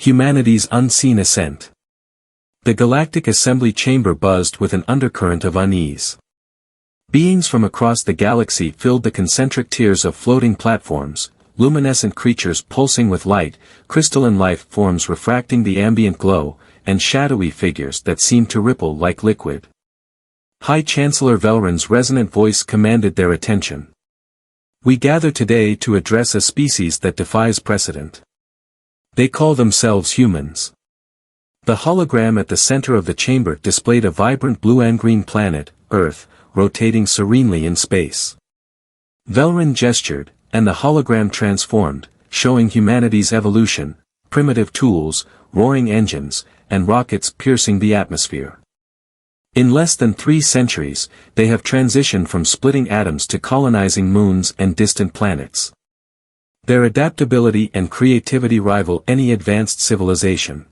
Humanity's unseen ascent. The Galactic Assembly chamber buzzed with an undercurrent of unease. Beings from across the galaxy filled the concentric tiers of floating platforms, luminescent creatures pulsing with light, crystalline life forms refracting the ambient glow, and shadowy figures that seemed to ripple like liquid. High Chancellor Velron's resonant voice commanded their attention. We gather today to address a species that defies precedent. They call themselves humans. The hologram at the center of the chamber displayed a vibrant blue and green planet, Earth, rotating serenely in space. Velron gestured, and the hologram transformed, showing humanity's evolution, primitive tools, roaring engines, and rockets piercing the atmosphere. In less than 3 centuries, they have transitioned from splitting atoms to colonizing moons and distant planets. Their adaptability and creativity rival any advanced civilization.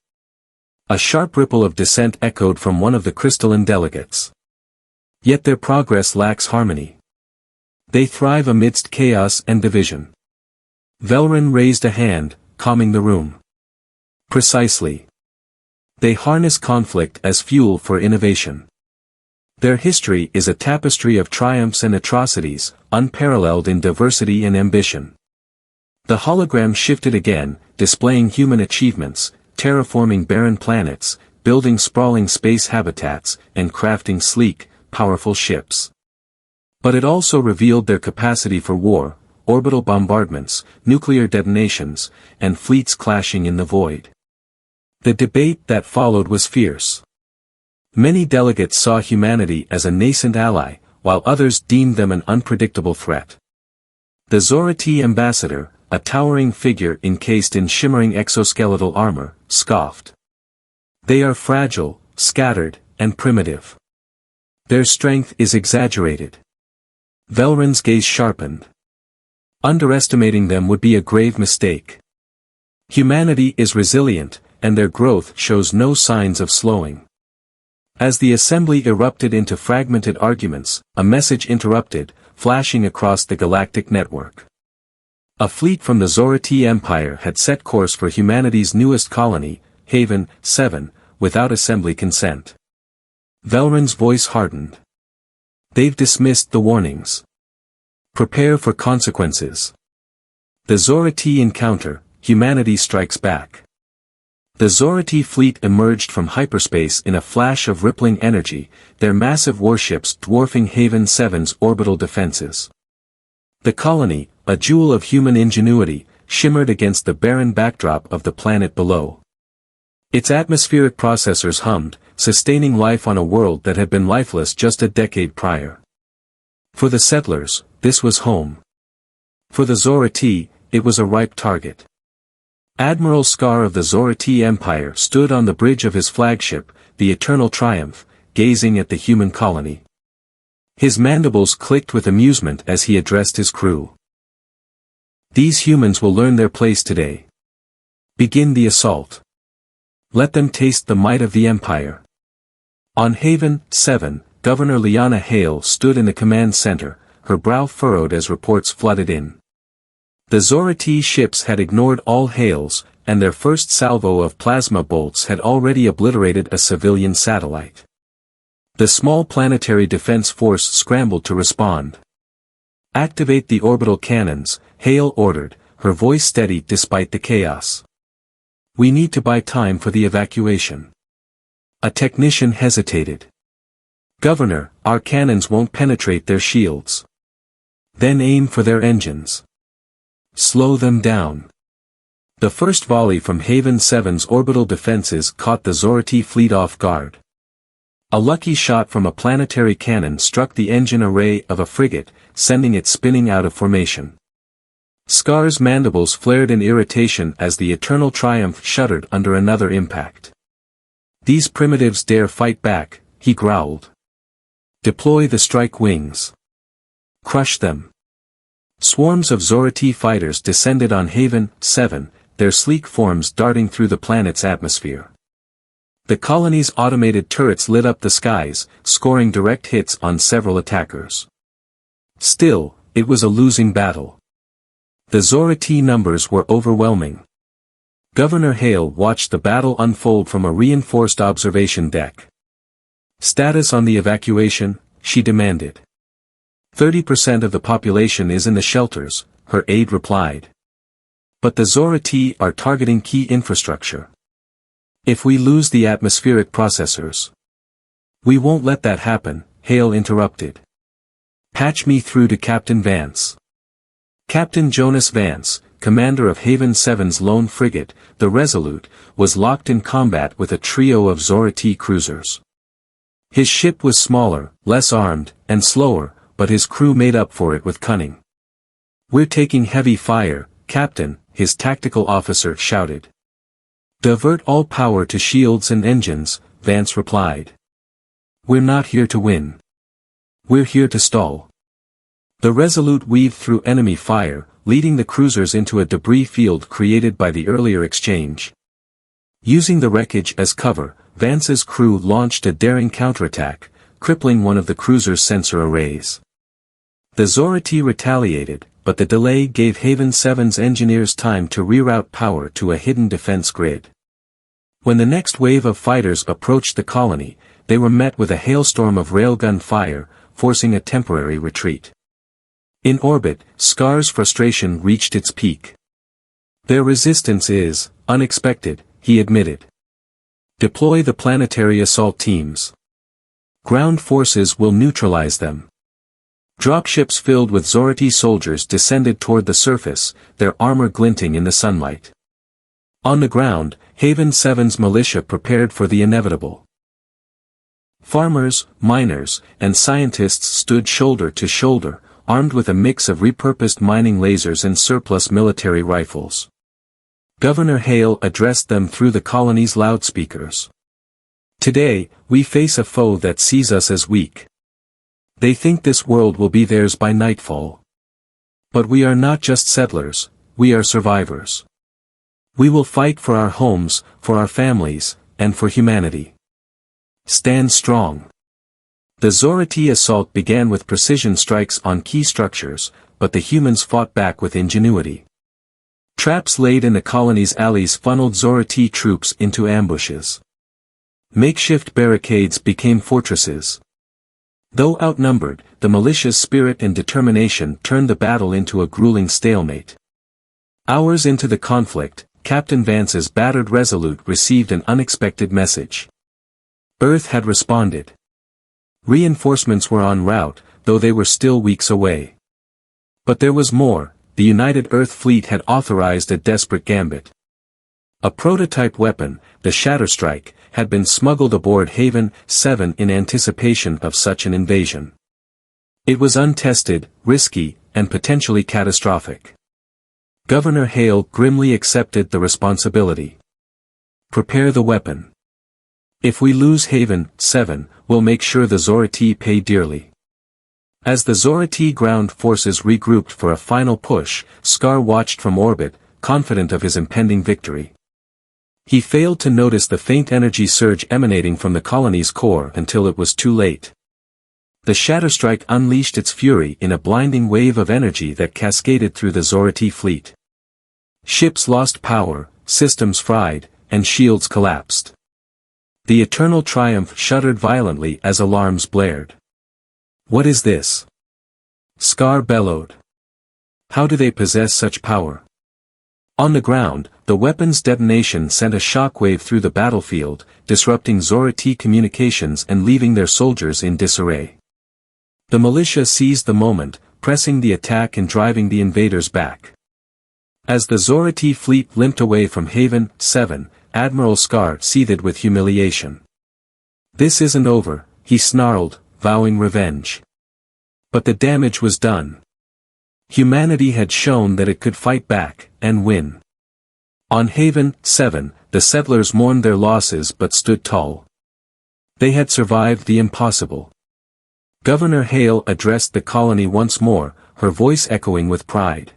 A sharp ripple of dissent echoed from one of the crystalline delegates. Yet their progress lacks harmony. They thrive amidst chaos and division. Velron raised a hand, calming the room. Precisely. They harness conflict as fuel for innovation. Their history is a tapestry of triumphs and atrocities, unparalleled in diversity and ambition. The hologram shifted again, displaying human achievements, terraforming barren planets, building sprawling space habitats, and crafting sleek, powerful ships. But it also revealed their capacity for war, orbital bombardments, nuclear detonations, and fleets clashing in the void. The debate that followed was fierce. Many delegates saw humanity as a nascent ally, while others deemed them an unpredictable threat. The Zorati ambassador, a towering figure encased in shimmering exoskeletal armor, scoffed. They are fragile, scattered, and primitive. Their strength is exaggerated. Velron's gaze sharpened. Underestimating them would be a grave mistake. Humanity is resilient, and their growth shows no signs of slowing. As the assembly erupted into fragmented arguments, a message interrupted, flashing across the galactic network. A fleet from the Zorati Empire had set course for humanity's newest colony, Haven 7, without assembly consent. Velron's voice hardened. They've dismissed the warnings. Prepare for consequences. The Zorati encounter, humanity strikes back. The Zorati fleet emerged from hyperspace in a flash of rippling energy, their massive warships dwarfing Haven 7's orbital defenses. The colony, a jewel of human ingenuity, shimmered against the barren backdrop of the planet below. Its atmospheric processors hummed, sustaining life on a world that had been lifeless just a decade prior. For the settlers, this was home. For the Zorati, it was a ripe target. Admiral Scar of the Zorati Empire stood on the bridge of his flagship, the Eternal Triumph, gazing at the human colony. His mandibles clicked with amusement as he addressed his crew. These humans will learn their place today. Begin the assault. Let them taste the might of the Empire. On Haven 7, Governor Liana Hale stood in the command center, her brow furrowed as reports flooded in. The Zorati ships had ignored all hails, and their first salvo of plasma bolts had already obliterated a civilian satellite. The small planetary defense force scrambled to respond. Activate the orbital cannons, Hale ordered, her voice steady despite the chaos. We need to buy time for the evacuation. A technician hesitated. Governor, our cannons won't penetrate their shields. Then aim for their engines. Slow them down. The first volley from Haven 7's orbital defenses caught the Zorati fleet off guard. A lucky shot from a planetary cannon struck the engine array of a frigate, sending it spinning out of formation. Scar's mandibles flared in irritation as the Eternal Triumph shuddered under another impact. These primitives dare fight back, he growled. Deploy the strike wings. Crush them. Swarms of Zorati fighters descended on Haven 7, their sleek forms darting through the planet's atmosphere. The colony's automated turrets lit up the skies, scoring direct hits on several attackers. Still, it was a losing battle. The Zorati numbers were overwhelming. Governor Hale watched the battle unfold from a reinforced observation deck. "Status on the evacuation," she demanded. 30% of the population is in the shelters," her aide replied. "But the Zorati are targeting key infrastructure. If we lose the atmospheric processors." "We won't let that happen," Hale interrupted. "Patch me through to Captain Vance." Captain Jonas Vance, commander of Haven 7's lone frigate, the Resolute, was locked in combat with a trio of Zorati cruisers. His ship was smaller, less armed, and slower, but his crew made up for it with cunning. "We're taking heavy fire, Captain," his tactical officer shouted. "Divert all power to shields and engines," Vance replied. "We're not here to win. We're here to stall." The Resolute weaved through enemy fire, leading the cruisers into a debris field created by the earlier exchange. Using the wreckage as cover, Vance's crew launched a daring counterattack, crippling one of the cruiser's sensor arrays. The Zorati retaliated, but the delay gave Haven 7's engineers time to reroute power to a hidden defense grid. When the next wave of fighters approached the colony, they were met with a hailstorm of railgun fire, forcing a temporary retreat. In orbit, Scar's frustration reached its peak. "Their resistance is unexpected," he admitted. "Deploy the planetary assault teams. Ground forces will neutralize them." Dropships filled with Zorati soldiers descended toward the surface, their armor glinting in the sunlight. On the ground, Haven 7's militia prepared for the inevitable. Farmers, miners, and scientists stood shoulder to shoulder, armed with a mix of repurposed mining lasers and surplus military rifles. Governor Hale addressed them through the colony's loudspeakers. "Today, we face a foe that sees us as weak. They think this world will be theirs by nightfall. But we are not just settlers, we are survivors. We will fight for our homes, for our families, and for humanity. Stand strong." The Zorati assault began with precision strikes on key structures, but the humans fought back with ingenuity. Traps laid in the colony's alleys funneled Zorati troops into ambushes. Makeshift barricades became fortresses. Though outnumbered, the militia's spirit and determination turned the battle into a grueling stalemate. Hours into the conflict, Captain Vance's battered Resolute received an unexpected message. Earth had responded. Reinforcements were en route, though they were still weeks away. But there was more. The United Earth Fleet had authorized a desperate gambit. A prototype weapon, the Shatterstrike, had been smuggled aboard Haven 7 in anticipation of such an invasion. It was untested, risky, and potentially catastrophic. Governor Hale grimly accepted the responsibility. "Prepare the weapon. If we lose Haven 7, we'll make sure the Zorati pay dearly." As the Zorati ground forces regrouped for a final push, Scar watched from orbit, confident of his impending victory. He failed to notice the faint energy surge emanating from the colony's core until it was too late. The Shatterstrike unleashed its fury in a blinding wave of energy that cascaded through the Zorati fleet. Ships lost power, systems fried, and shields collapsed. The Eternal Triumph shuddered violently as alarms blared. "What is this?" Scar bellowed. "How do they possess such power?" On the ground, the weapon's detonation sent a shockwave through the battlefield, disrupting Zorati communications and leaving their soldiers in disarray. The militia seized the moment, pressing the attack and driving the invaders back. As the Zorati fleet limped away from Haven 7, Admiral Scar seethed with humiliation. "This isn't over," he snarled, vowing revenge. But the damage was done. Humanity had shown that it could fight back, and win. On Haven 7, the settlers mourned their losses but stood tall. They had survived the impossible. Governor Hale addressed the colony once more, her voice echoing with pride.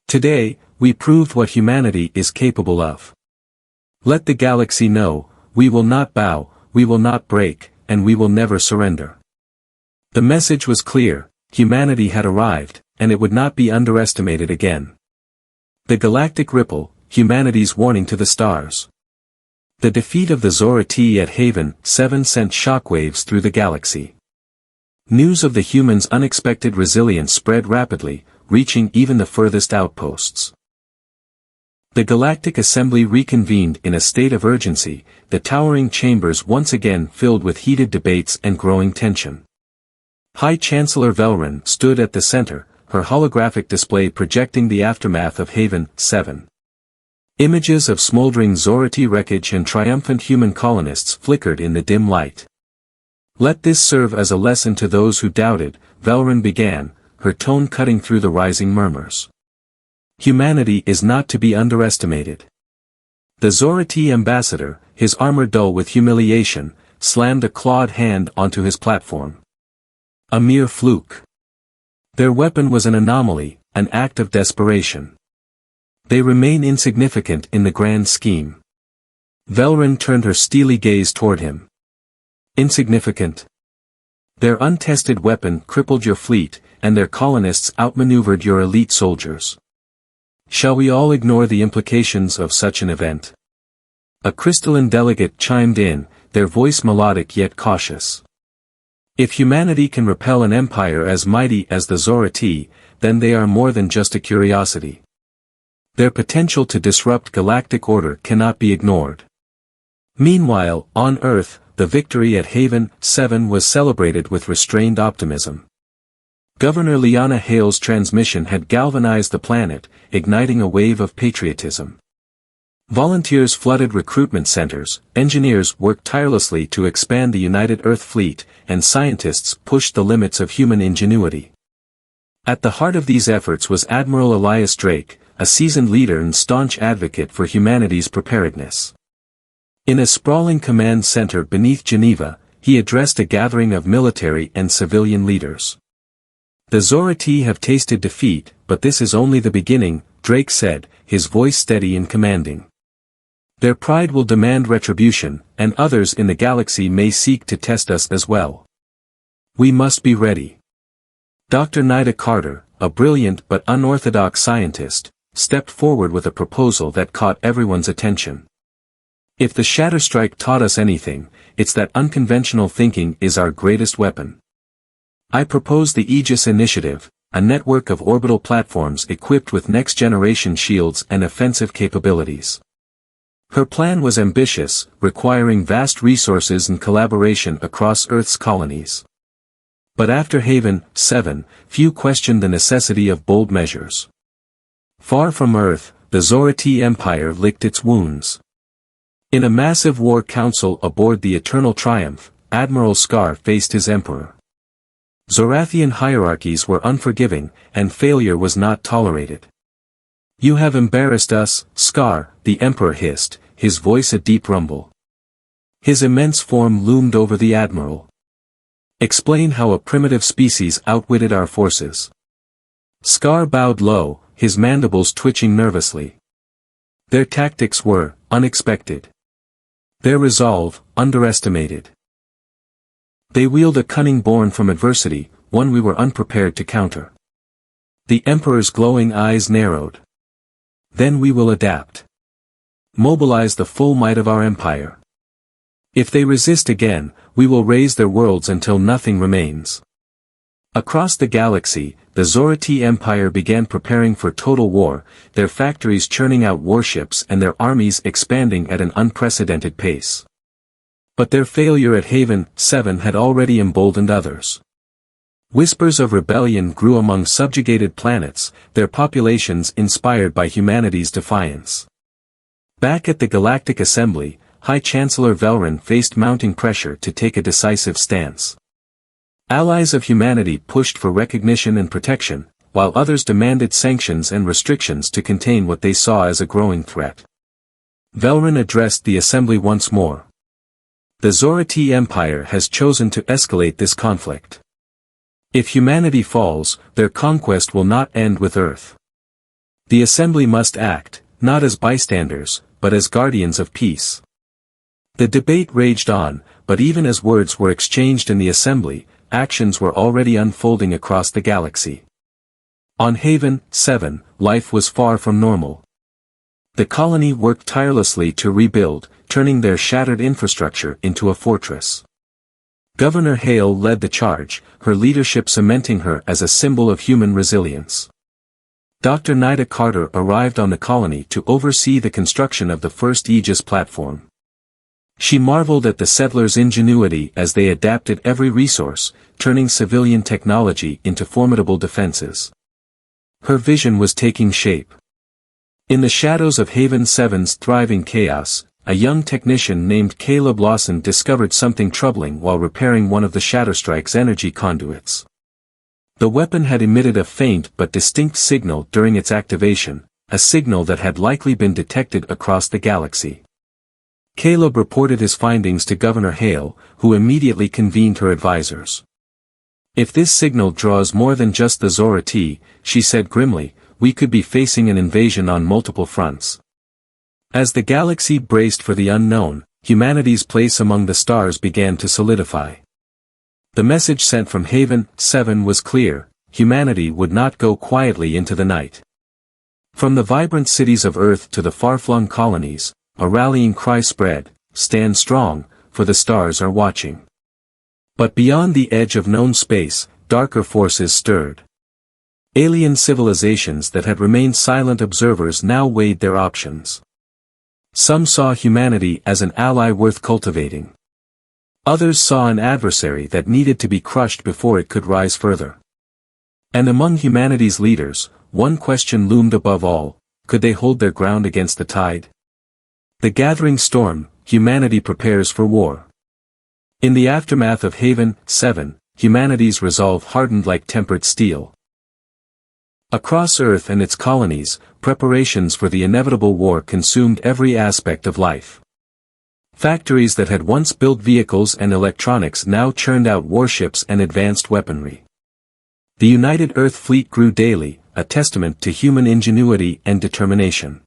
"Today, we proved what humanity is capable of. Let the galaxy know, we will not bow, we will not break, and we will never surrender." The message was clear: humanity had arrived, and it would not be underestimated again. The galactic ripple, humanity's warning to the stars. The defeat of the Zora-T at Haven 7 sent shockwaves through the galaxy. News of the humans' unexpected resilience spread rapidly, reaching even the furthest outposts. The Galactic Assembly reconvened in a state of urgency, the towering chambers once again filled with heated debates and growing tension. High Chancellor Velrun stood at the center, her holographic display projecting the aftermath of Haven 7. Images of smoldering Zora-T wreckage and triumphant human colonists flickered in the dim light. "Let this serve as a lesson to those who doubted," Velrun began, her tone cutting through the rising murmurs. "Humanity is not to be underestimated." The Zora-T ambassador, his armor dull with humiliation, slammed a clawed hand onto his platform. A mere fluke. Their weapon was an anomaly, an act of desperation. They remain insignificant in the grand scheme. Velrun turned her steely gaze toward him. Insignificant? Their untested weapon crippled your fleet, and their colonists outmaneuvered your elite soldiers. Shall we all ignore the implications of such an event? A crystalline delegate chimed in, their voice melodic yet cautious. If humanity can repel an empire as mighty as the Zora-T, then they are more than just a curiosity. Their potential to disrupt galactic order cannot be ignored. Meanwhile, on Earth, the victory at Haven 7 was celebrated with restrained optimism. Governor Liana Hale's transmission had galvanized the planet, igniting a wave of patriotism. Volunteers flooded recruitment centers, engineers worked tirelessly to expand the United Earth fleet, and scientists pushed the limits of human ingenuity. At the heart of these efforts was Admiral Elias Drake, a seasoned leader and staunch advocate for humanity's preparedness. In a sprawling command center beneath Geneva, he addressed a gathering of military and civilian leaders. "The Zora-T have tasted defeat, but this is only the beginning," Drake said, his voice steady and commanding. "Their pride will demand retribution, and others in the galaxy may seek to test us as well. We must be ready." Dr. Nida Carter, a brilliant but unorthodox scientist, stepped forward with a proposal that caught everyone's attention. "If the Shatterstrike taught us anything, it's that unconventional thinking is our greatest weapon. I propose the Aegis Initiative, a network of orbital platforms equipped with next-generation shields and offensive capabilities." Her plan was ambitious, requiring vast resources and collaboration across Earth's colonies. But after Haven 7, few questioned the necessity of bold measures. Far from Earth, the Zora-T Empire licked its wounds. In a massive war council aboard the Eternal Triumph, Admiral Scar faced his emperor. Zorathian hierarchies were unforgiving, and failure was not tolerated. "You have embarrassed us, Scar," the emperor hissed, his voice a deep rumble. His immense form loomed over the admiral. "Explain how a primitive species outwitted our forces." Scar bowed low, his mandibles twitching nervously. "Their tactics were unexpected. Their resolve, underestimated. They wield a cunning born from adversity, one we were unprepared to counter." The Emperor's glowing eyes narrowed. "Then we will adapt. Mobilize the full might of our empire. If they resist again, we will raise their worlds until nothing remains." Across the galaxy, the Zora-T Empire began preparing for total war, their factories churning out warships and their armies expanding at an unprecedented pace. But their failure at Haven 7 had already emboldened others. Whispers of rebellion grew among subjugated planets, their populations inspired by humanity's defiance. Back at the Galactic Assembly, High Chancellor Velrun faced mounting pressure to take a decisive stance. Allies of humanity pushed for recognition and protection, while others demanded sanctions and restrictions to contain what they saw as a growing threat. Velrun addressed the assembly once more. "The Zora-T Empire has chosen to escalate this conflict. If humanity falls, their conquest will not end with Earth. The assembly must act, not as bystanders, but as guardians of peace." The debate raged on, but even as words were exchanged in the assembly, actions were already unfolding across the galaxy. On Haven 7, life was far from normal. The colony worked tirelessly to rebuild, turning their shattered infrastructure into a fortress. Governor Hale led the charge, her leadership cementing her as a symbol of human resilience. Dr. Nida Carter arrived on the colony to oversee the construction of the first Aegis platform. She marveled at the settlers' ingenuity as they adapted every resource, turning civilian technology into formidable defenses. Her vision was taking shape. In the shadows of Haven 7's thriving chaos, a young technician named Caleb Lawson discovered something troubling while repairing one of the Shatterstrike's energy conduits. The weapon had emitted a faint but distinct signal during its activation, a signal that had likely been detected across the galaxy. Caleb reported his findings to Governor Hale, who immediately convened her advisors. "If this signal draws more than just the Zora T," she said grimly, "we could be facing an invasion on multiple fronts." As the galaxy braced for the unknown, humanity's place among the stars began to solidify. The message sent from Haven 7 was clear: humanity would not go quietly into the night. From the vibrant cities of Earth to the far-flung colonies, a rallying cry spread: "Stand strong, for the stars are watching." But beyond the edge of known space, darker forces stirred. Alien civilizations that had remained silent observers now weighed their options. Some saw humanity as an ally worth cultivating. Others saw an adversary that needed to be crushed before it could rise further. And among humanity's leaders, one question loomed above all: could they hold their ground against the tide? The gathering storm, humanity prepares for war. In the aftermath of Haven 7, humanity's resolve hardened like tempered steel. Across Earth and its colonies, preparations for the inevitable war consumed every aspect of life. Factories that had once built vehicles and electronics now churned out warships and advanced weaponry. The United Earth Fleet grew daily, a testament to human ingenuity and determination.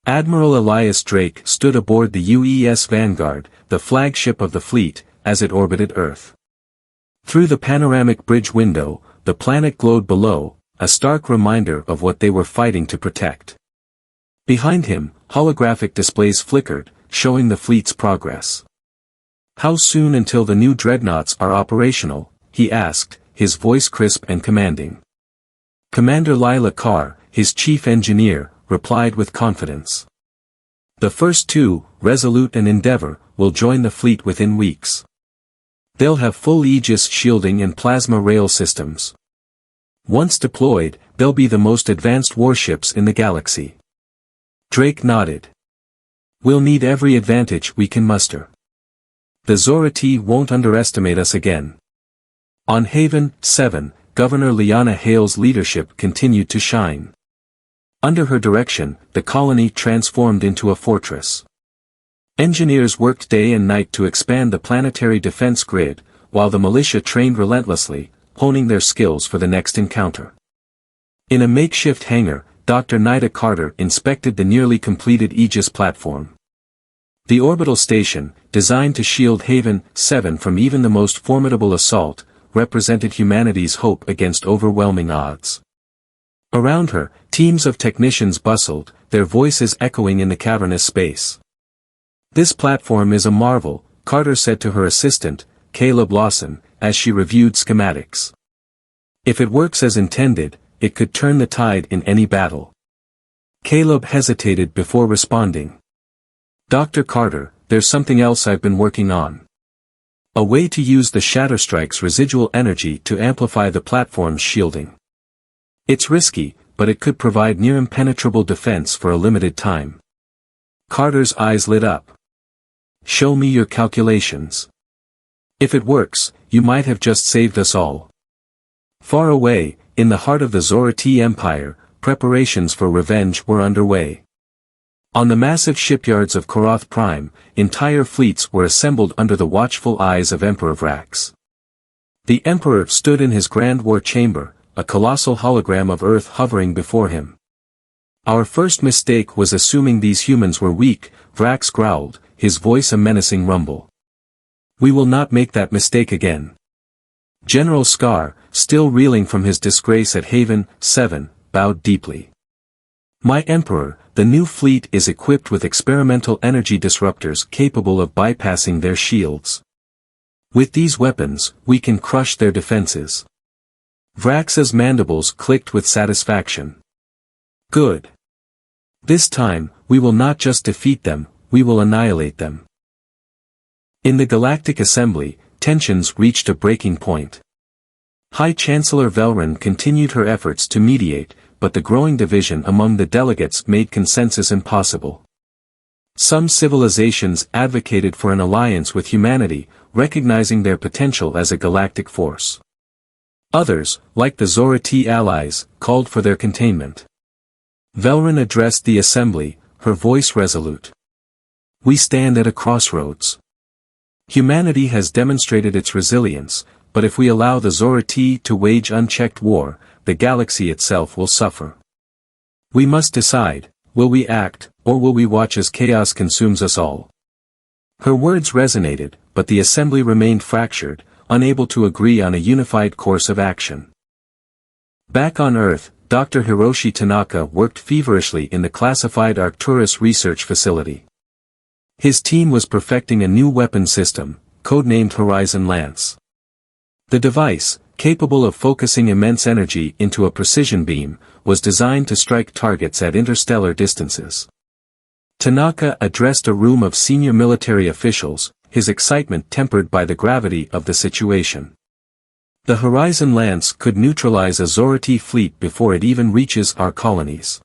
Admiral Elias Drake stood aboard the UES Vanguard, the flagship of the fleet, as it orbited Earth. Through the panoramic bridge window, the planet glowed below, a stark reminder of what they were fighting to protect. Behind him, holographic displays flickered, showing the fleet's progress. "How soon until the new dreadnoughts are operational?" he asked, his voice crisp and commanding. Commander Lila Carr, his chief engineer, replied with confidence. "The first two, Resolute and Endeavor, will join the fleet within weeks. They'll have full Aegis shielding and plasma rail systems. Once deployed, they'll be the most advanced warships in the galaxy." Drake nodded. "We'll need every advantage we can muster. The Zora T won't underestimate us again." On Haven 7, Governor Liana Hale's leadership continued to shine. Under her direction, the colony transformed into a fortress. Engineers worked day and night to expand the planetary defense grid, while the militia trained relentlessly, honing their skills for the next encounter. In a makeshift hangar, Dr. Nida Carter inspected the nearly completed Aegis platform. The orbital station, designed to shield Haven 7 from even the most formidable assault, represented humanity's hope against overwhelming odds. Around her, teams of technicians bustled, their voices echoing in the cavernous space. "This platform is a marvel," Carter said to her assistant, Caleb Lawson, as she reviewed schematics. "If it works as intended, it could turn the tide in any battle." Caleb hesitated before responding. "Dr. Carter, there's something else I've been working on. A way to use the Shatterstrike's residual energy to amplify the platform's shielding. It's risky, but it could provide near impenetrable defense for a limited time." Carter's eyes lit up. "Show me your calculations. If it works, you might have just saved us all." Far away, in the heart of the Zora T Empire, preparations for revenge were underway. On the massive shipyards of Koroth Prime, entire fleets were assembled under the watchful eyes of Emperor Vrax. The Emperor stood in his grand war chamber, a colossal hologram of Earth hovering before him. "Our first mistake was assuming these humans were weak," Vrax growled, his voice a menacing rumble. "We will not make that mistake again." General Scar, still reeling from his disgrace at Haven 7, bowed deeply. "My Emperor, the new fleet is equipped with experimental energy disruptors capable of bypassing their shields. With these weapons, we can crush their defenses. Vrax's mandibles clicked with satisfaction. Good. This time, we will not just defeat them, we will annihilate them. In the Galactic Assembly, tensions reached a breaking point. High Chancellor Velrun continued her efforts to mediate, but the growing division among the delegates made consensus impossible. Some civilizations advocated for an alliance with humanity, recognizing their potential as a galactic force. Others, like the Zorati allies, called for their containment. Velrun addressed the assembly, her voice resolute. We stand at a crossroads. Humanity has demonstrated its resilience, but if we allow the Zorati to wage unchecked war, the galaxy itself will suffer. We must decide, will we act, or will we watch as chaos consumes us all? Her words resonated, but the assembly remained fractured, unable to agree on a unified course of action. Back on Earth, Dr. Hiroshi Tanaka worked feverishly in the classified Arcturus research facility. His team was perfecting a new weapon system, codenamed Horizon Lance. The device, capable of focusing immense energy into a precision beam, was designed to strike targets at interstellar distances. Tanaka addressed a room of senior military officials, his excitement tempered by the gravity of the situation. The Horizon Lance could neutralize a Zorati fleet before it even reaches our colonies.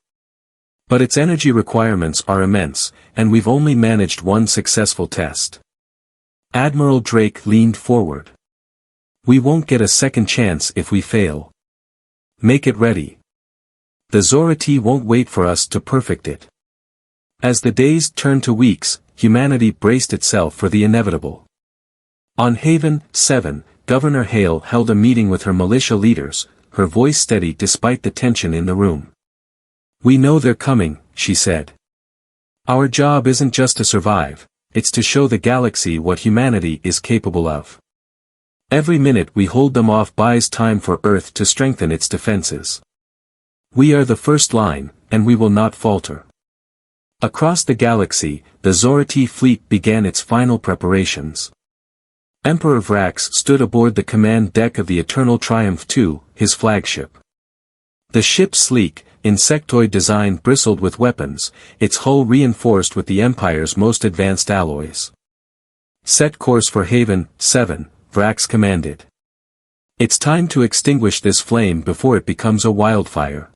But its energy requirements are immense, and we've only managed one successful test. Admiral Drake leaned forward. We won't get a second chance if we fail. Make it ready. The Zorati won't wait for us to perfect it. As the days turned to weeks, humanity braced itself for the inevitable. On Haven 7, Governor Hale held a meeting with her militia leaders, her voice steady despite the tension in the room. We know they're coming, she said. Our job isn't just to survive, it's to show the galaxy what humanity is capable of. Every minute we hold them off buys time for Earth to strengthen its defenses. We are the first line, and we will not falter. Across the galaxy, the Zorati fleet began its final preparations. Emperor Vrax stood aboard the command deck of the Eternal Triumph II, his flagship. The ship's sleek, insectoid design bristled with weapons, its hull reinforced with the Empire's most advanced alloys. Set course for Haven 7, Vrax commanded. It's time to extinguish this flame before it becomes a wildfire.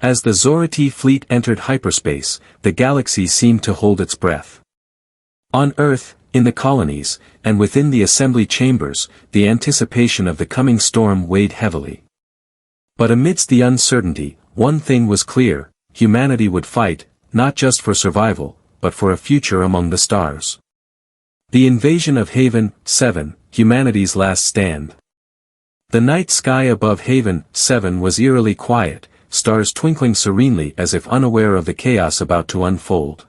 As the Zorati fleet entered hyperspace, the galaxy seemed to hold its breath. On Earth, in the colonies, and within the assembly chambers, the anticipation of the coming storm weighed heavily. But amidst the uncertainty, one thing was clear: humanity would fight, not just for survival, but for a future among the stars. The invasion of Haven 7, humanity's last stand. The night sky above Haven 7 was eerily quiet, stars twinkling serenely as if unaware of the chaos about to unfold.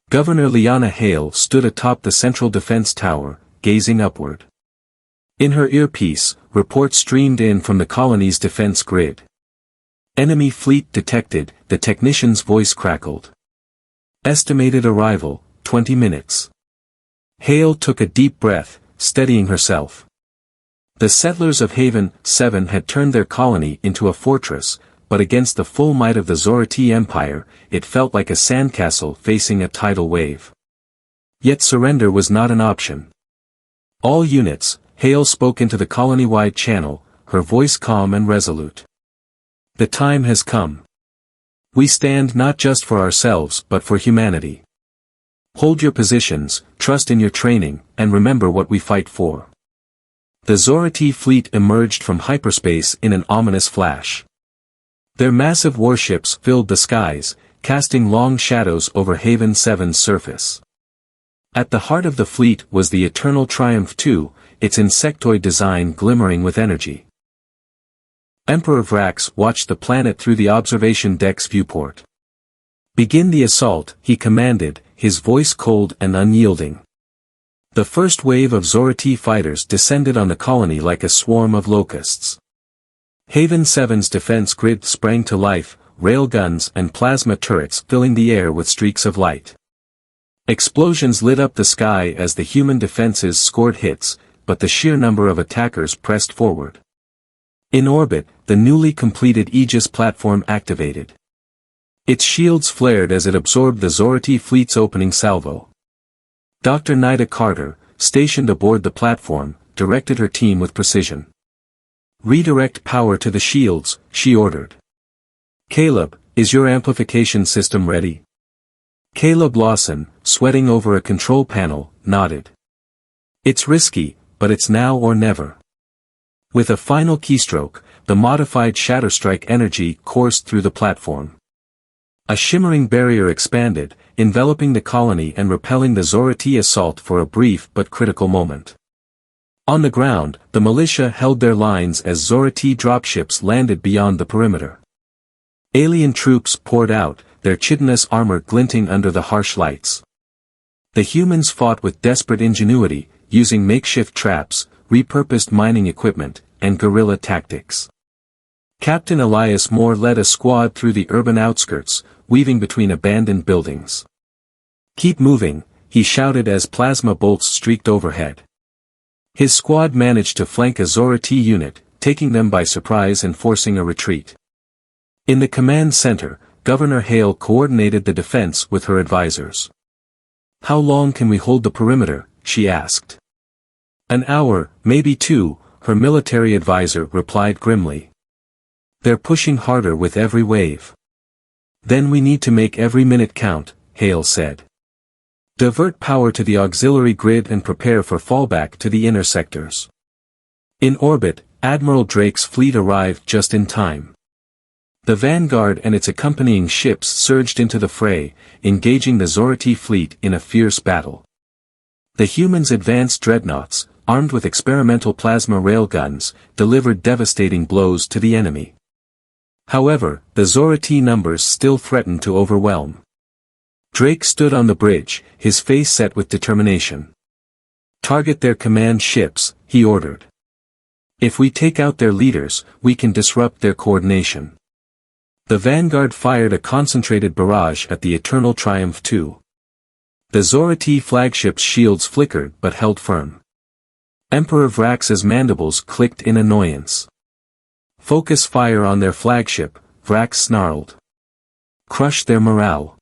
Governor Liana Hale stood atop the central defense tower, gazing upward. In her earpiece, reports streamed in from the colony's defense grid. Enemy fleet detected, the technician's voice crackled. Estimated arrival, 20 minutes. Hale took a deep breath, steadying herself. The settlers of Haven 7 had turned their colony into a fortress, but against the full might of the Zorati Empire, it felt like a sandcastle facing a tidal wave. Yet surrender was not an option. All units, Hale spoke into the colony-wide channel, her voice calm and resolute. The time has come. We stand not just for ourselves but for humanity. Hold your positions, trust in your training, and remember what we fight for. The Zorati fleet emerged from hyperspace in an ominous flash. Their massive warships filled the skies, casting long shadows over Haven 7's surface. At the heart of the fleet was the Eternal Triumph II, its insectoid design glimmering with energy. Emperor Vrax watched the planet through the observation deck's viewport. Begin the assault, he commanded, his voice cold and unyielding. The first wave of Zorati fighters descended on the colony like a swarm of locusts. Haven 7's defense grid sprang to life, railguns and plasma turrets filling the air with streaks of light. Explosions lit up the sky as the human defenses scored hits, but the sheer number of attackers pressed forward. In orbit, the newly completed Aegis platform activated. Its shields flared as it absorbed the Zorati fleet's opening salvo. Dr. Nida Carter, stationed aboard the platform, directed her team with precision. "Redirect power to the shields," she ordered. "Caleb, is your amplification system ready?" Caleb Lawson, sweating over a control panel, nodded. "It's risky, but it's now or never." With a final keystroke, the modified Shatterstrike energy coursed through the platform. A shimmering barrier expanded, enveloping the colony and repelling the Zorati assault for a brief but critical moment. On the ground, the militia held their lines as Zorati dropships landed beyond the perimeter. Alien troops poured out, their chitinous armor glinting under the harsh lights. The humans fought with desperate ingenuity, using makeshift traps, repurposed mining equipment, and guerrilla tactics. Captain Elias Moore led a squad through the urban outskirts, weaving between abandoned buildings. "Keep moving," he shouted as plasma bolts streaked overhead. His squad managed to flank a Zorati unit, taking them by surprise and forcing a retreat. In the command center, Governor Hale coordinated the defense with her advisors. "How long can we hold the perimeter?" she asked. "An hour, maybe two," her military advisor replied grimly. "They're pushing harder with every wave." "Then we need to make every minute count," Hale said. "Divert power to the auxiliary grid and prepare for fallback to the inner sectors." In orbit, Admiral Drake's fleet arrived just in time. The Vanguard and its accompanying ships surged into the fray, engaging the Zorati fleet in a fierce battle. The humans' advanced dreadnoughts, armed with experimental plasma railguns, delivered devastating blows to the enemy. However, the Zorati numbers still threatened to overwhelm. Drake stood on the bridge, his face set with determination. "Target their command ships," he ordered. "If we take out their leaders, we can disrupt their coordination." The Vanguard fired a concentrated barrage at the Eternal Triumph II. The Zorati flagship's shields flickered but held firm. Emperor Vrax's mandibles clicked in annoyance. "Focus fire on their flagship," Vrax snarled. "Crush their morale."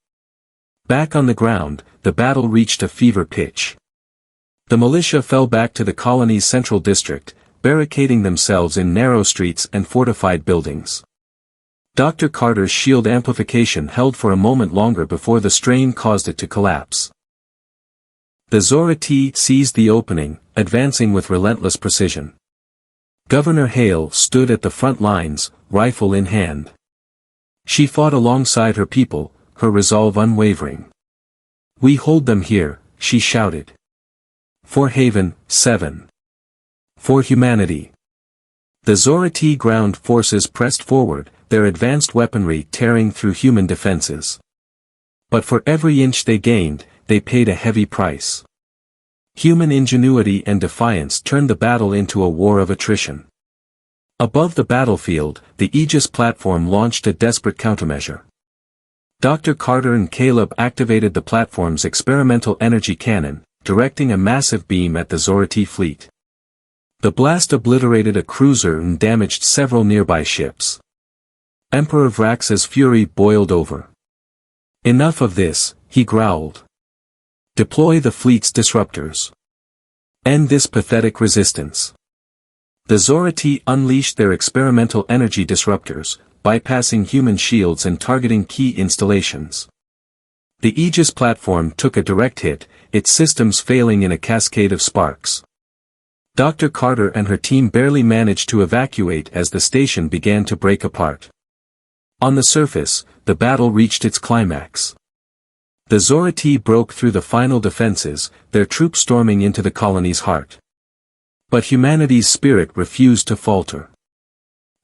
Back on the ground, the battle reached a fever pitch. The militia fell back to the colony's central district, barricading themselves in narrow streets and fortified buildings. Dr. Carter's shield amplification held for a moment longer before the strain caused it to collapse. The Zorati seized the opening, advancing with relentless precision. Governor Hale stood at the front lines, rifle in hand. She fought alongside her people, her resolve unwavering. "We hold them here," she shouted. "For Haven, 7. For humanity." The Zorati ground forces pressed forward, their advanced weaponry tearing through human defenses. But for every inch they gained, they paid a heavy price. Human ingenuity and defiance turned the battle into a war of attrition. Above the battlefield, the Aegis platform launched a desperate countermeasure. Dr. Carter and Caleb activated the platform's experimental energy cannon, directing a massive beam at the Zorati fleet. The blast obliterated a cruiser and damaged several nearby ships. Emperor Vrax's fury boiled over. "Enough of this," he growled. "Deploy the fleet's disruptors. End this pathetic resistance." The Zorati unleashed their experimental energy disruptors, bypassing human shields and targeting key installations. The Aegis platform took a direct hit, its systems failing in a cascade of sparks. Dr. Carter and her team barely managed to evacuate as the station began to break apart. On the surface, the battle reached its climax. The Zorati broke through the final defenses, their troops storming into the colony's heart. But humanity's spirit refused to falter.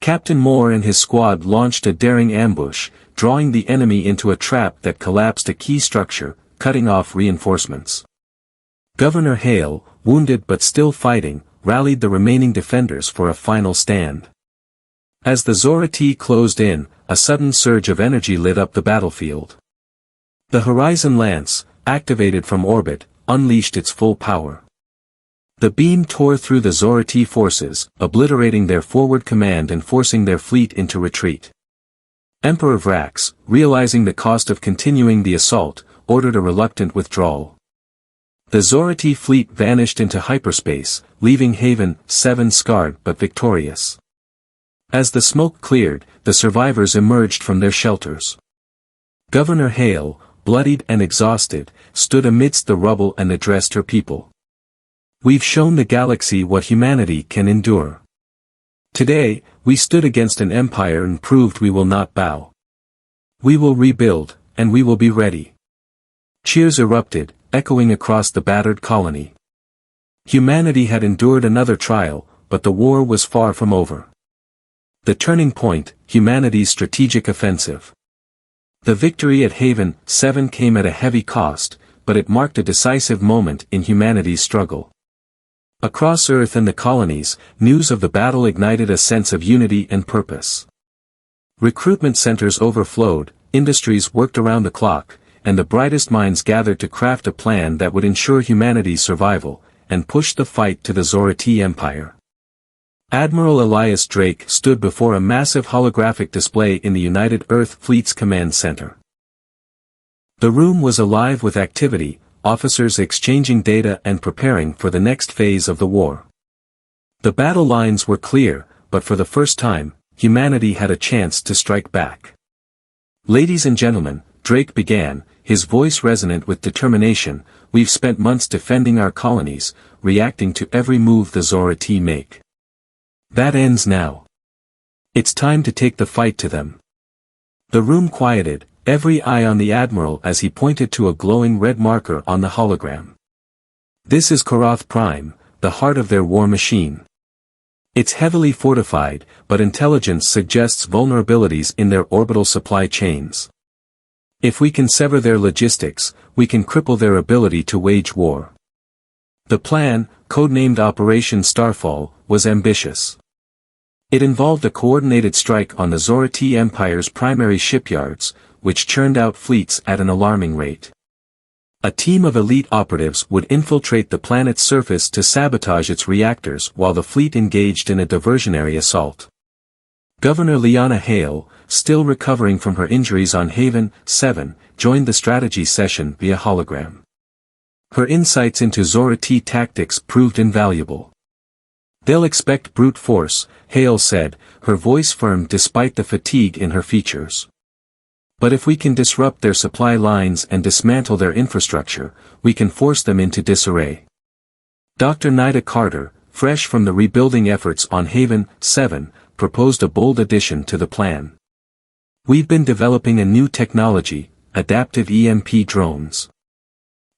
Captain Moore and his squad launched a daring ambush, drawing the enemy into a trap that collapsed a key structure, cutting off reinforcements. Governor Hale, wounded but still fighting, rallied the remaining defenders for a final stand. As the Zorati closed in, a sudden surge of energy lit up the battlefield. The Horizon Lance, activated from orbit, unleashed its full power. The beam tore through the Zorati forces, obliterating their forward command and forcing their fleet into retreat. Emperor Vrax, realizing the cost of continuing the assault, ordered a reluctant withdrawal. The Zorati fleet vanished into hyperspace, leaving Haven 7 scarred but victorious. As the smoke cleared, the survivors emerged from their shelters. Governor Hale, bloodied and exhausted, stood amidst the rubble and addressed her people. "We've shown the galaxy what humanity can endure. Today, we stood against an empire and proved we will not bow. We will rebuild, and we will be ready." Cheers erupted, echoing across the battered colony. Humanity had endured another trial, but the war was far from over. The turning point, humanity's strategic offensive. The victory at Haven 7 came at a heavy cost, but it marked a decisive moment in humanity's struggle. Across Earth and the colonies, news of the battle ignited a sense of unity and purpose. Recruitment centers overflowed, industries worked around the clock, and the brightest minds gathered to craft a plan that would ensure humanity's survival, and push the fight to the Zorati Empire. Admiral Elias Drake stood before a massive holographic display in the United Earth Fleet's command center. The room was alive with activity, officers exchanging data and preparing for the next phase of the war. The battle lines were clear, but for the first time, humanity had a chance to strike back. "Ladies and gentlemen," Drake began, his voice resonant with determination, "we've spent months defending our colonies, reacting to every move the Zorati make. That ends now. It's time to take the fight to them." The room quieted, every eye on the Admiral as he pointed to a glowing red marker on the hologram. "This is Korath Prime, the heart of their war machine. It's heavily fortified, but intelligence suggests vulnerabilities in their orbital supply chains. If we can sever their logistics, we can cripple their ability to wage war." The plan, codenamed Operation Starfall, was ambitious. It involved a coordinated strike on the Zorati Empire's primary shipyards, which churned out fleets at an alarming rate. A team of elite operatives would infiltrate the planet's surface to sabotage its reactors while the fleet engaged in a diversionary assault. Governor Liana Hale, still recovering from her injuries on Haven 7, joined the strategy session via hologram. Her insights into Zorati tactics proved invaluable. "They'll expect brute force," Hale said, her voice firm despite the fatigue in her features. "But if we can disrupt their supply lines and dismantle their infrastructure, we can force them into disarray." Dr. Nida Carter, fresh from the rebuilding efforts on Haven 7, proposed a bold addition to the plan. "We've been developing a new technology, adaptive EMP drones.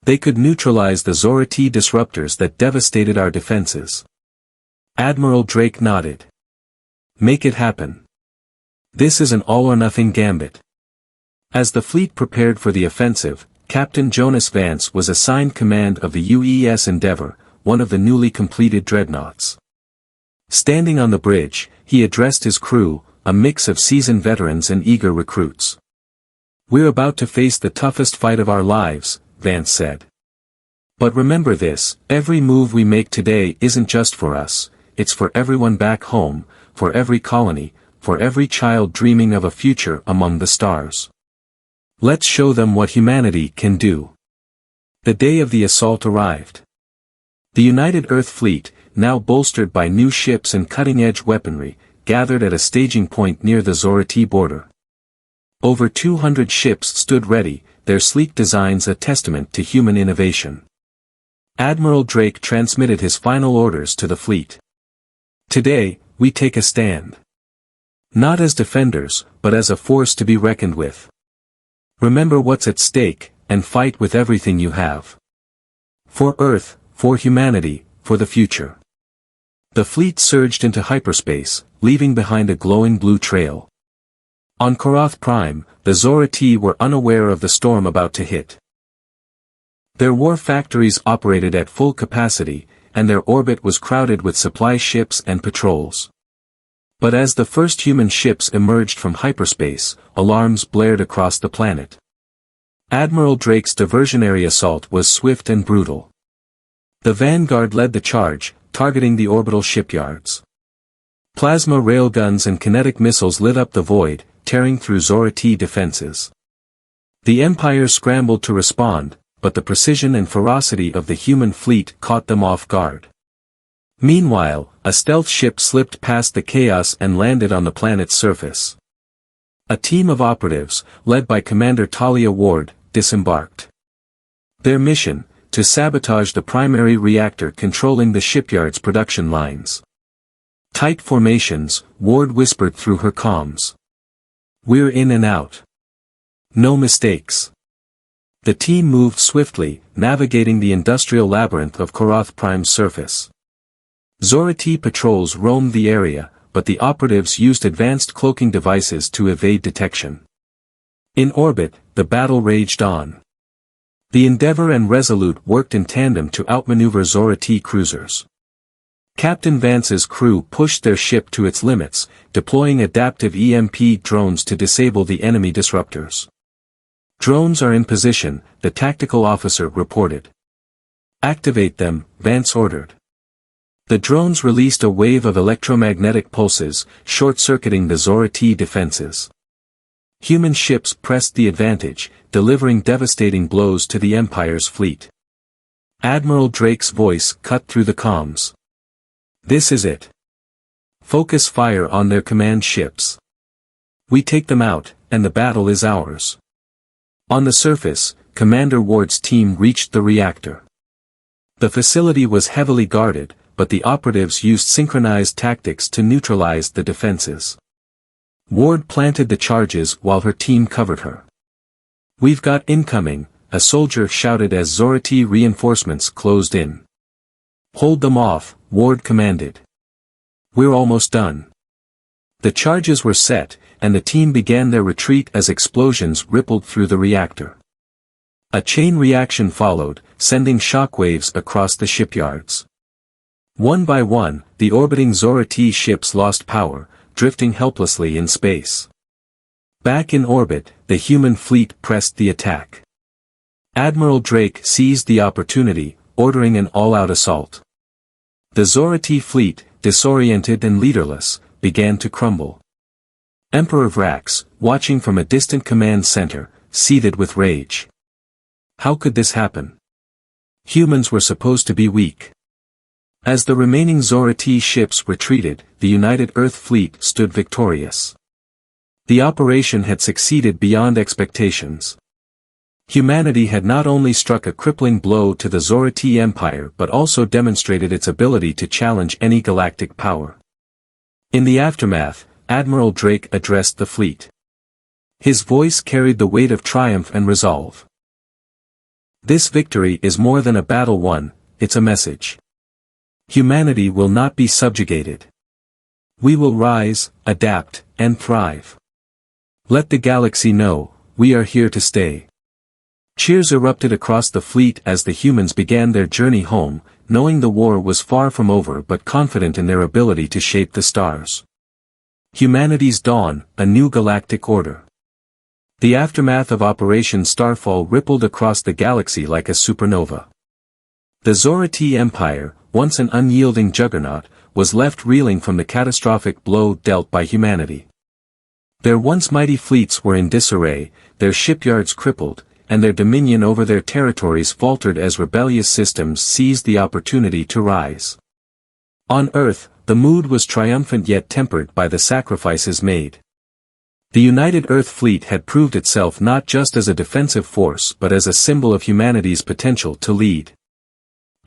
They could neutralize the Zorati disruptors that devastated our defenses." Admiral Drake nodded. "Make it happen. This is an all-or-nothing gambit." As the fleet prepared for the offensive, Captain Jonas Vance was assigned command of the UES Endeavour, one of the newly completed dreadnoughts. Standing on the bridge, he addressed his crew, a mix of seasoned veterans and eager recruits. "We're about to face the toughest fight of our lives," Vance said. "But remember this, every move we make today isn't just for us, it's for everyone back home, for every colony, for every child dreaming of a future among the stars. Let's show them what humanity can do." The day of the assault arrived. The United Earth Fleet, now bolstered by new ships and cutting-edge weaponry, gathered at a staging point near the Zorati border. Over 200 ships stood ready, their sleek designs a testament to human innovation. Admiral Drake transmitted his final orders to the fleet. "Today, we take a stand. Not as defenders, but as a force to be reckoned with. Remember what's at stake, and fight with everything you have. For Earth, for humanity, for the future." The fleet surged into hyperspace, leaving behind a glowing blue trail. On Korath Prime, the Zorati were unaware of the storm about to hit. Their war factories operated at full capacity, and their orbit was crowded with supply ships and patrols. But as the first human ships emerged from hyperspace, alarms blared across the planet. Admiral Drake's diversionary assault was swift and brutal. The Vanguard led the charge, targeting the orbital shipyards. Plasma railguns and kinetic missiles lit up the void, tearing through Zora-T defenses. The Empire scrambled to respond, but the precision and ferocity of the human fleet caught them off guard. Meanwhile, a stealth ship slipped past the chaos and landed on the planet's surface. A team of operatives, led by Commander Talia Ward, disembarked. Their mission, to sabotage the primary reactor controlling the shipyard's production lines. Tight formations, Ward whispered through her comms. We're in and out. No mistakes. The team moved swiftly, navigating the industrial labyrinth of Korath Prime's surface. Zora-T patrols roamed the area, but the operatives used advanced cloaking devices to evade detection. In orbit, the battle raged on. The Endeavour and Resolute worked in tandem to outmaneuver Zora-T cruisers. Captain Vance's crew pushed their ship to its limits, deploying adaptive EMP drones to disable the enemy disruptors. Drones are in position, the tactical officer reported. Activate them, Vance ordered. The drones released a wave of electromagnetic pulses, short-circuiting the Zora-T defenses. Human ships pressed the advantage, delivering devastating blows to the Empire's fleet. Admiral Drake's voice cut through the comms. This is it. Focus fire on their command ships. We take them out, and the battle is ours. On the surface, Commander Ward's team reached the reactor. The facility was heavily guarded, but the operatives used synchronized tactics to neutralize the defenses. Ward planted the charges while her team covered her. We've got incoming, a soldier shouted as Zora-T reinforcements closed in. Hold them off, Ward commanded. We're almost done. The charges were set, and the team began their retreat as explosions rippled through the reactor. A chain reaction followed, sending shockwaves across the shipyards. One by one, the orbiting Zora-T ships lost power, drifting helplessly in space. Back in orbit, the human fleet pressed the attack. Admiral Drake seized the opportunity, ordering an all-out assault. The Zora-T fleet, disoriented and leaderless, began to crumble. Emperor Vrax, watching from a distant command center, seethed with rage. How could this happen? Humans were supposed to be weak. As the remaining Zora-T ships retreated, the United Earth Fleet stood victorious. The operation had succeeded beyond expectations. Humanity had not only struck a crippling blow to the Zora-T Empire but also demonstrated its ability to challenge any galactic power. In the aftermath, Admiral Drake addressed the fleet. His voice carried the weight of triumph and resolve. This victory is more than a battle won, it's a message. Humanity will not be subjugated. We will rise, adapt, and thrive. Let the galaxy know, we are here to stay. Cheers erupted across the fleet as the humans began their journey home, knowing the war was far from over but confident in their ability to shape the stars. Humanity's dawn, a new galactic order. The aftermath of Operation Starfall rippled across the galaxy like a supernova. The Zora-T Empire, once an unyielding juggernaut, was left reeling from the catastrophic blow dealt by humanity. Their once mighty fleets were in disarray, their shipyards crippled, and their dominion over their territories faltered as rebellious systems seized the opportunity to rise. On Earth, the mood was triumphant yet tempered by the sacrifices made. The United Earth Fleet had proved itself not just as a defensive force but as a symbol of humanity's potential to lead.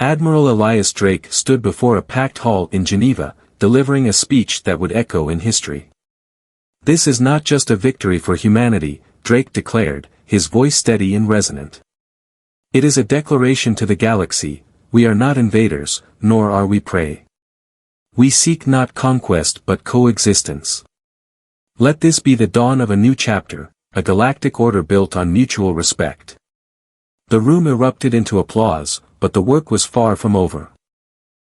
Admiral Elias Drake stood before a packed hall in Geneva, delivering a speech that would echo in history. This is not just a victory for humanity, Drake declared, his voice steady and resonant. It is a declaration to the galaxy, we are not invaders, nor are we prey. We seek not conquest but coexistence. Let this be the dawn of a new chapter, a galactic order built on mutual respect. The room erupted into applause, but the work was far from over.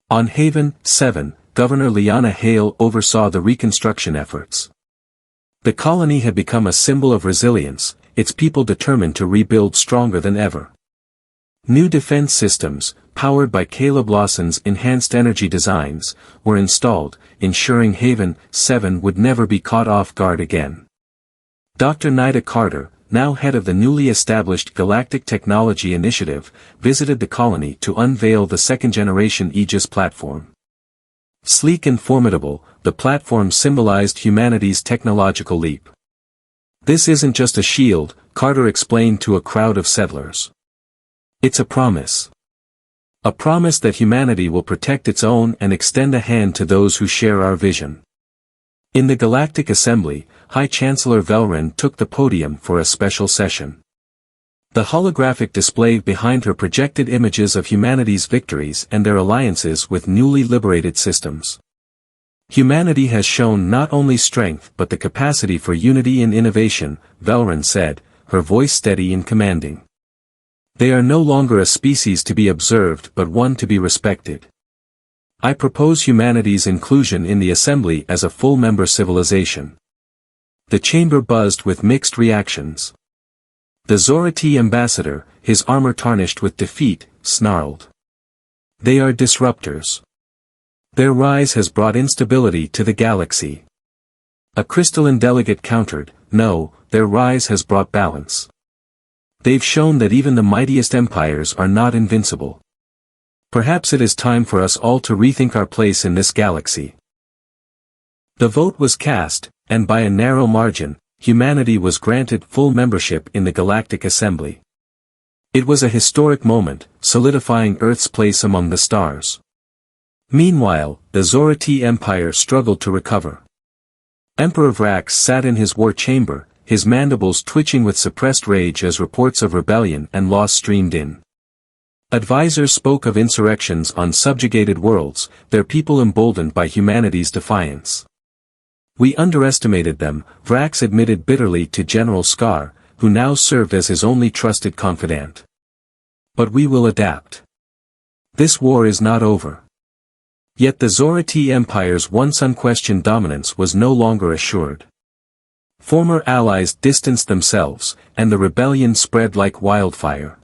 On Haven 7, Governor Liana Hale oversaw the reconstruction efforts. The colony had become a symbol of resilience, its people determined to rebuild stronger than ever. New defense systems, powered by Caleb Lawson's enhanced energy designs, were installed, ensuring Haven 7 would never be caught off guard again. Dr. Nida Carter, now head of the newly established Galactic Technology Initiative, visited the colony to unveil the second-generation Aegis platform. Sleek and formidable, the platform symbolized humanity's technological leap. "This isn't just a shield," Carter explained to a crowd of settlers. "It's a promise. A promise that humanity will protect its own and extend a hand to those who share our vision." In the Galactic Assembly, High Chancellor Velren took the podium for a special session. The holographic display behind her projected images of humanity's victories and their alliances with newly liberated systems. "Humanity has shown not only strength but the capacity for unity and innovation," Velren said, her voice steady and commanding. "They are no longer a species to be observed but one to be respected. I propose humanity's inclusion in the Assembly as a full-member civilization." The chamber buzzed with mixed reactions. The Zorati ambassador, his armor tarnished with defeat, snarled. "They are disruptors. Their rise has brought instability to the galaxy." A crystalline delegate countered, "No, their rise has brought balance. They've shown that even the mightiest empires are not invincible. Perhaps it is time for us all to rethink our place in this galaxy." The vote was cast, and by a narrow margin, humanity was granted full membership in the Galactic Assembly. It was a historic moment, solidifying Earth's place among the stars. Meanwhile, the Zorati Empire struggled to recover. Emperor Vrax sat in his war chamber, his mandibles twitching with suppressed rage as reports of rebellion and loss streamed in. Advisors spoke of insurrections on subjugated worlds, their people emboldened by humanity's defiance. "We underestimated them," Vrax admitted bitterly to General Scar, who now served as his only trusted confidant. "But we will adapt. This war is not over." Yet the Zorati Empire's once unquestioned dominance was no longer assured. Former allies distanced themselves, and the rebellion spread like wildfire.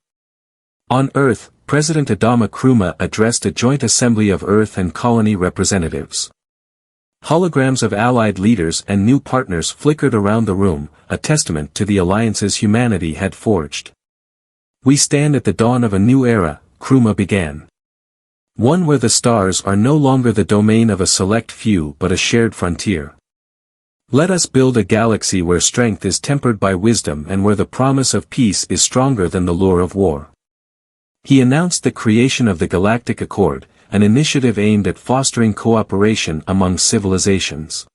On Earth, President Adama Kruma addressed a joint assembly of Earth and colony representatives. Holograms of allied leaders and new partners flickered around the room, a testament to the alliances humanity had forged. "We stand at the dawn of a new era," Kruma began. "One where the stars are no longer the domain of a select few but a shared frontier. Let us build a galaxy where strength is tempered by wisdom and where the promise of peace is stronger than the lure of war." He announced the creation of the Galactic Accord, an initiative aimed at fostering cooperation among civilizations.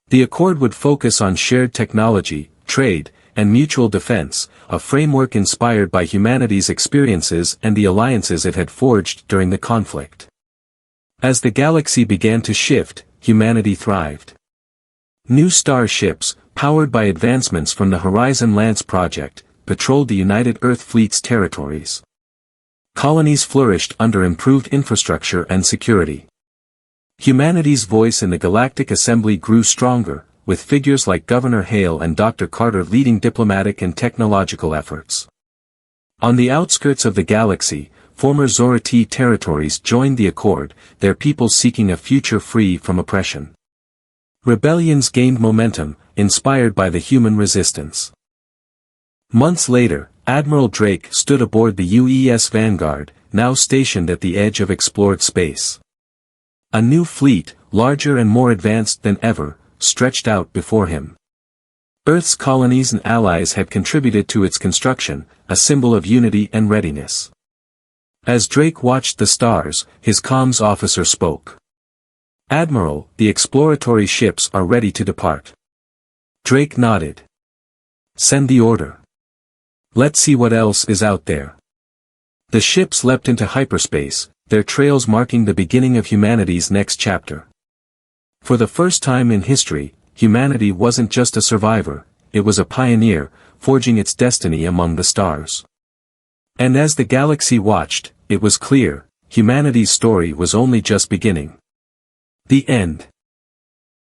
The Accord would focus on shared technology, trade, and mutual defense, a framework inspired by humanity's experiences and the alliances it had forged during the conflict. As the galaxy began to shift, humanity thrived. New starships, powered by advancements from the Horizon Lance project, patrolled the United Earth Fleet's territories. Colonies flourished under improved infrastructure and security. Humanity's voice in the Galactic Assembly grew stronger, with figures like Governor Hale and Dr. Carter leading diplomatic and technological efforts. On the outskirts of the galaxy, former Zorati territories joined the Accord, their people seeking a future free from oppression. Rebellions gained momentum, inspired by the human resistance. Months later, Admiral Drake stood aboard the UES Vanguard, now stationed at the edge of explored space. A new fleet, larger and more advanced than ever, stretched out before him. Earth's colonies and allies had contributed to its construction, a symbol of unity and readiness. As Drake watched the stars, his comms officer spoke. "Admiral, the exploratory ships are ready to depart." Drake nodded. "Send the order. Let's see what else is out there." The ships leapt into hyperspace, their trails marking the beginning of humanity's next chapter. For the first time in history, humanity wasn't just a survivor, it was a pioneer, forging its destiny among the stars. And as the galaxy watched, it was clear, humanity's story was only just beginning. The end.